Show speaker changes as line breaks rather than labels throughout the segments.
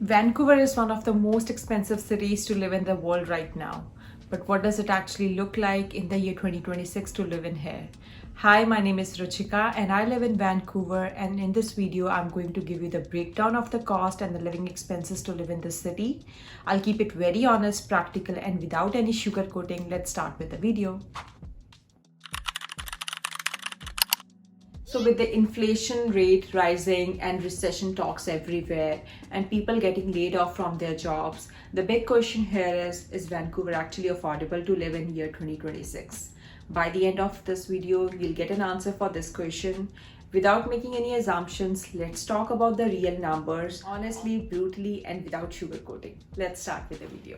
Vancouver is one of the most expensive cities to live in the world right now. But what does it actually look like in the year 2026 to live in here? Hi, my name is Ruchika and I live in Vancouver, and in this video I'm going to give you the breakdown of the cost and the living expenses to live in this city. I'll keep it very honest, practical and without any sugarcoating. Let's start with the video. So with the inflation rate rising and recession talks everywhere and people getting laid off from their jobs, the big question here is Vancouver actually affordable to live in year 2026? By the end of this video, you'll get an answer for this question. Without making any assumptions, let's talk about the real numbers, honestly, brutally, and without sugarcoating. Let's start with the video.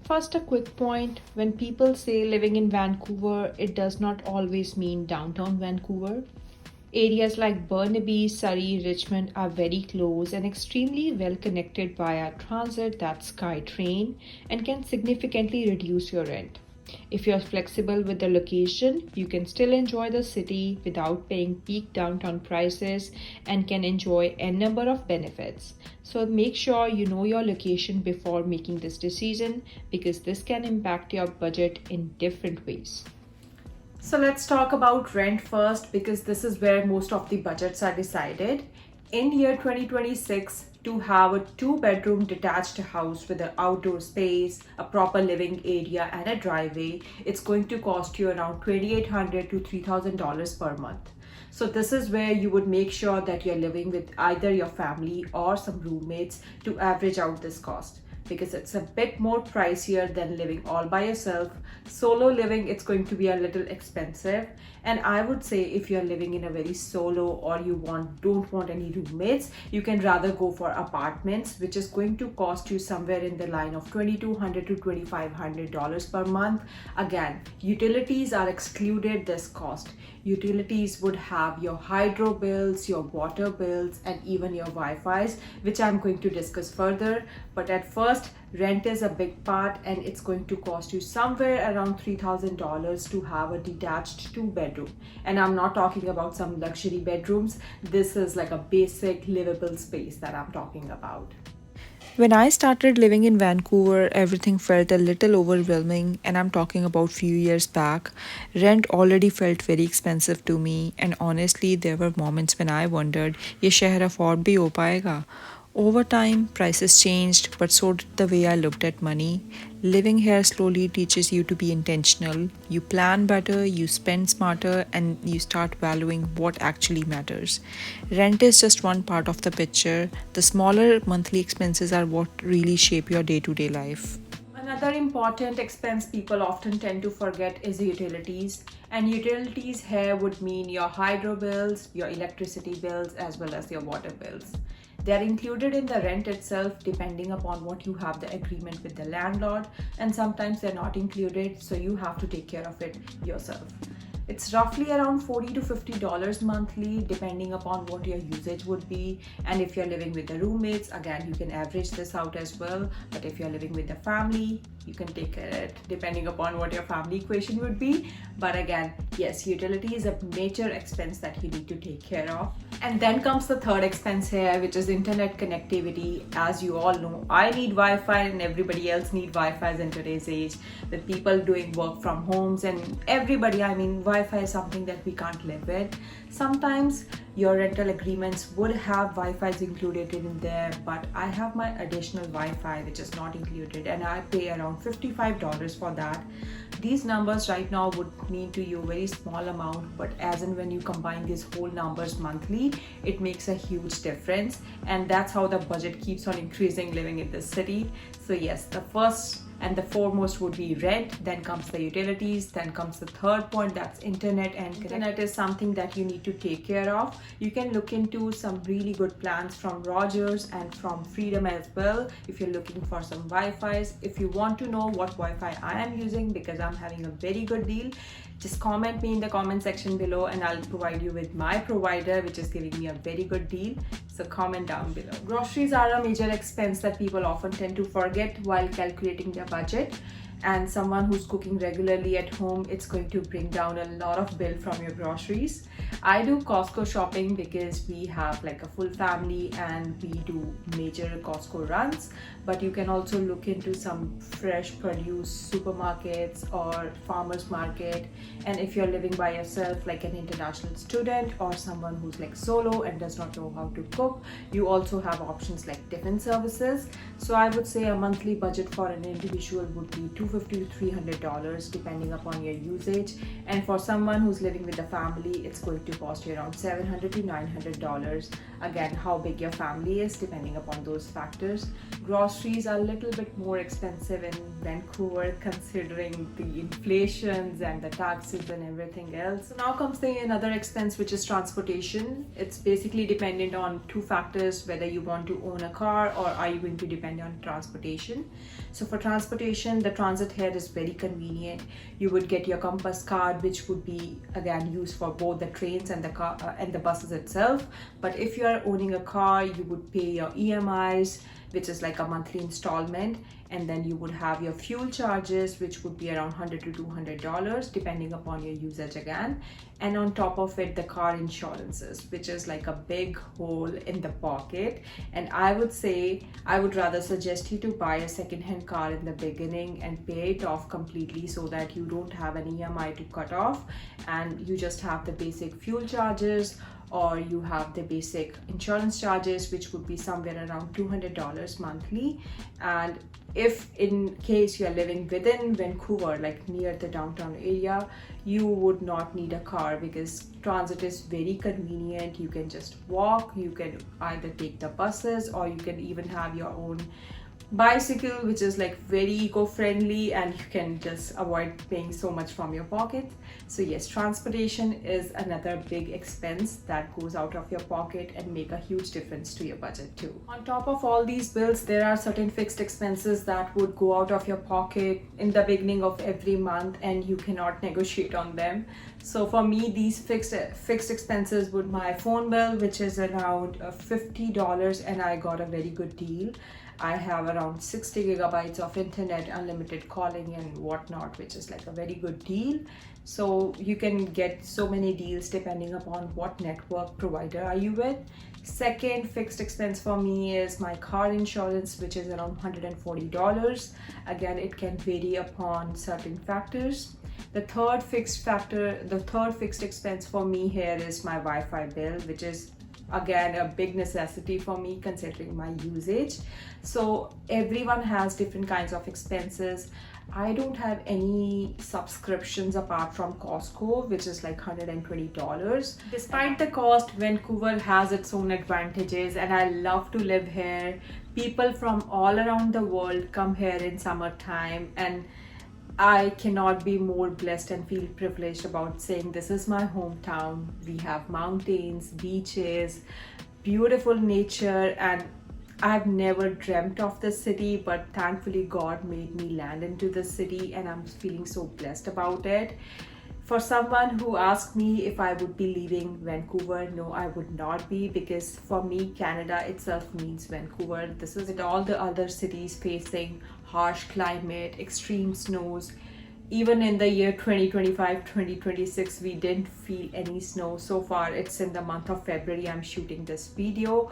First, a quick point. When people say living in Vancouver, it does not always mean downtown Vancouver. Areas like Burnaby, Surrey, Richmond are very close and extremely well connected via transit, that's SkyTrain, and can significantly reduce your rent. If you're flexible with the location, you can still enjoy the city without paying peak downtown prices and can enjoy a number of benefits. So make sure you know your location before making this decision, because this can impact your budget in different ways. So let's talk about rent first, because this is where most of the budgets are decided. In year 2026, to have a 2-bedroom detached house with an outdoor space, a proper living area and a driveway, it's going to cost you around $2,800 to $3,000 per month. So this is where you would make sure that you're living with either your family or some roommates to average out this cost, because it's a bit more pricier than living all by yourself. Solo living, it's going to be a little expensive, and I would say if you're living in a very solo or you don't want any roommates, you can rather go for apartments, which is going to cost you somewhere in the line of $2,200 to $2,500 per month. Again, utilities are excluded this cost. Utilities would have your hydro bills, your water bills, and even your Wi-Fi's, which I'm going to discuss further. But at first, rent is a big part, and it's going to cost you somewhere around $3,000 to have a detached 2-bedroom. And I'm not talking about some luxury bedrooms. This is like a basic livable space that I'm talking about.
When I started living in Vancouver, everything felt a little overwhelming, and I'm talking about few years back. Rent already felt very expensive to me, and honestly, there were moments when I wondered, ये शहर afford भी हो पाएगा? Over time, prices changed, but so did the way I looked at money. Living here slowly teaches you to be intentional. You plan better, you spend smarter, and you start valuing what actually matters. Rent is just one part of the picture. The smaller monthly expenses are what really shape your day-to-day life.
Another important expense people often tend to forget is utilities. And utilities here would mean your hydro bills, your electricity bills, as well as your water bills. They're included in the rent itself depending upon what you have the agreement with the landlord, and sometimes they're not included, so you have to take care of it yourself. It's roughly around $40 to $50 monthly depending upon what your usage would be. And if you're living with the roommates, again, you can average this out as well. But if you're living with the family, you can take it depending upon what your family equation would be. But again, yes, utility is a major expense that you need to take care of. And then comes the third expense here, which is internet connectivity. As you all know, I need Wi-Fi and everybody else need Wi-Fi in today's age, with people doing work from homes and everybody. Wi-Fi is something that we can't live with. Sometimes your rental agreements would have Wi-Fi's included in there, but I have my additional Wi-Fi which is not included, and I pay around $55 for that. These numbers right now would mean to you a very small amount, but as and when you combine these whole numbers monthly, it makes a huge difference, and that's how the budget keeps on increasing living in this city. So yes, the first and the foremost would be rent, then comes the utilities, then comes the third point, that's internet. And internet is something that you need to take care of. You can look into some really good plans from Rogers and from Freedom as well if you're looking for some Wi-Fi's. If you want to know what Wi-Fi I am using, because I'm having a very good deal, just comment me in the comment section below and I'll provide you with my provider, which is giving me a very good deal. So comment down below. Groceries are a major expense that people often tend to forget while calculating their budget. and someone who's cooking regularly at home, it's going to bring down a lot of bill from your groceries. I do Costco shopping because we have like a full family and we do major Costco runs, but you can also look into some fresh produce supermarkets or farmers market. And if you're living by yourself, like an international student or someone who's like solo and does not know how to cook, you also have options like tiffin services. So I would say a monthly budget for an individual would be $250 to $300 depending upon your usage, and for someone who's living with a family, it's going to cost you around $700 to $900. Again, how big your family is depending upon those factors. Groceries are a little bit more expensive in Vancouver considering the inflations and the taxes and everything else. So now comes the another expense, which is transportation. It's basically dependent on two factors, whether you want to own a car or are you going to depend on transportation. So for transportation, the transit here is very convenient. You would get your compass card, which would be again used for both the trains and the car and the buses itself. But if you are owning a car, you would pay your EMIs, which is like a monthly installment, and then you would have your fuel charges, which would be around $100 to $200 depending upon your usage again. And on top of it, the car insurances, which is like a big hole in the pocket. And I would say I would rather suggest you to buy a second-hand car in the beginning and pay it off completely so that you don't have an EMI to cut off and you just have the basic fuel charges, or you have the basic insurance charges, which would be somewhere around $200 monthly. And if in case you are living within Vancouver, like near the downtown area, you would not need a car because transit is very convenient. You can just walk, you can either take the buses, or you can even have your own bicycle, which is like very eco-friendly, and you can just avoid paying so much from your pocket. So yes, transportation is another big expense that goes out of your pocket and make a huge difference to your budget too. On top of all these bills, there are certain fixed expenses that would go out of your pocket in the beginning of every month and you cannot negotiate on them. So for me, these fixed expenses would my phone bill, which is around $50, and I got a very good deal. I have around 60 gigabytes of internet, unlimited calling and whatnot, which is like a very good deal. So you can get so many deals depending upon what network provider are you with. Second fixed expense for me is my car insurance, which is around $140. Again, it can vary upon certain factors. The third fixed expense for me here is my Wi-Fi bill, which is again a big necessity for me considering my usage. So everyone has different kinds of expenses. I don't have any subscriptions apart from Costco, which is like $120. Despite the cost, Vancouver has its own advantages and I love to live here. People from all around the world come here in summertime, and I cannot be more blessed and feel privileged about saying this is my hometown. We have mountains, beaches, beautiful nature, and I've never dreamt of this city, but thankfully God made me land into this city and I'm feeling so blessed about it. For someone who asked me if I would be leaving Vancouver, no, I would not be, because for me, Canada itself means Vancouver. This is it. All the other cities facing harsh climate, extreme snows. Even in the year 2025, 2026, we didn't feel any snow. So far, it's in the month of February. I'm shooting this video.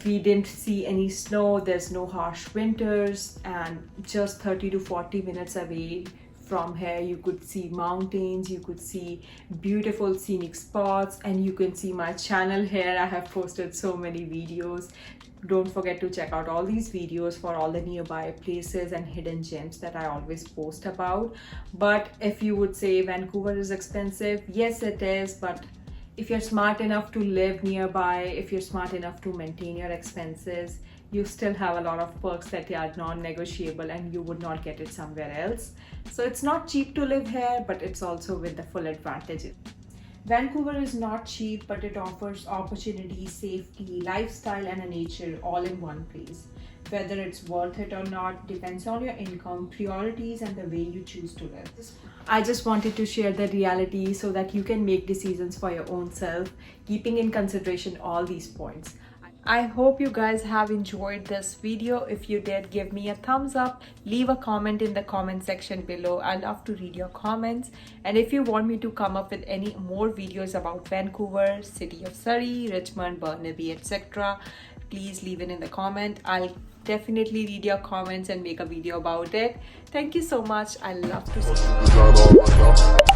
We didn't see any snow. There's no harsh winters, and just 30 to 40 minutes away from here you could see mountains, you could see beautiful scenic spots, and you can see my channel here. I have posted so many videos. Don't forget to check out all these videos for all the nearby places and hidden gems that I always post about. But if you would say Vancouver is expensive, yes it is, but if you're smart enough to live nearby, if you're smart enough to maintain your expenses, you still have a lot of perks that are non-negotiable and you would not get it somewhere else. So it's not cheap to live here, but it's also with the full advantages. Vancouver is not cheap, but it offers opportunity, safety, lifestyle, and a nature all in one place. Whether it's worth it or not depends on your income, priorities, and the way you choose to live. I just wanted to share the reality so that you can make decisions for your own self, keeping in consideration all these points. I hope you guys have enjoyed this video. If you did, give me a thumbs up, leave a comment in the comment section below. I love to read your comments. And if you want me to come up with any more videos about Vancouver, city of Surrey, Richmond, Burnaby, etc., please leave it in the comment. I'll definitely read your comments and make a video about it. Thank you so much. I love to see you.